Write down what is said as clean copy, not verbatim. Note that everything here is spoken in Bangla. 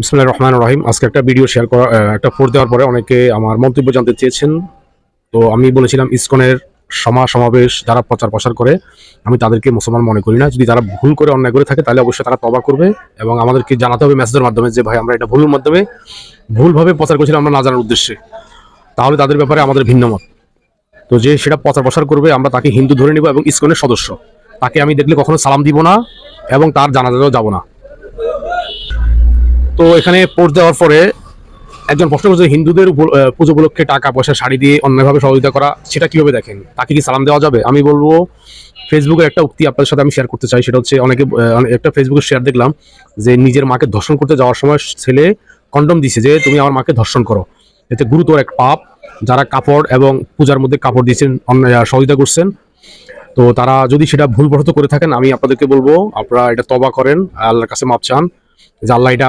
বিসমিল্লাহির রহমানির রহিম। আজকে একটা ভিডিও শেয়ার করা একটা পোস্ট দেওয়ার পরে অনেকে আমার মন্তব্য জানতে চেয়েছেন। তো আমি বলেছিলাম ইসকনের সমাবেশ যারা প্রচার প্রসার করে আমি তাদেরকে মুসলমান মনে করি না। যদি তারা ভুল করে অন্যায় করে থাকে তাহলে অবশ্যই তারা তওবা করবে এবং আমাদেরকে জানাতে হবে মেসেজের মাধ্যমে যে ভাই আমরা এটা ভুলের মাধ্যমে ভুলভাবে প্রচার করেছিলাম আমরা না জানার উদ্দেশ্যে। তাহলে তাদের ব্যাপারে আমাদের ভিন্ন মত। তো যে সেটা প্রচার প্রসার করবে আমরা তাকে হিন্দু ধরে নিব এবং ইসকনের সদস্য। তাকে আমি দেখলে কখনো সালাম দিব না এবং তার জানাজাতেও যাব না। তো এখানে পোস্ট দেওয়ার পরে একজন প্রশ্ন করছে হিন্দুদের পুজো উপলক্ষে টাকা পয়সা শাড়ি দিয়ে অন্যভাবে সহযোগিতা করা সেটা কিভাবে দেখেন, তাকে কি সালাম দেওয়া যাবে? আমি বলবো ফেসবুকের একটা উক্তি আপনাদের সাথে আমি শেয়ার করতে চাই। সেটা হচ্ছে অনেকে একটা ফেসবুকে শেয়ার দেখলাম যে নিজের মাকে ধর্ষণ করতে যাওয়ার সময় ছেলে কন্ডম দিছে যে তুমি আমার মাকে ধর্ষণ করো। এতে গুরুতর এক পাপ। যারা কাপড় এবং পূজার মধ্যে কাপড় দিয়েছেন সহযোগিতা করছেন, তো তারা যদি সেটা ভুলবশত করে থাকেন আমি আপনাদেরকে বলবো আপনারা এটা তওবা করেন, আল্লাহর কাছে মাপ চান যে আল্লাহ এটা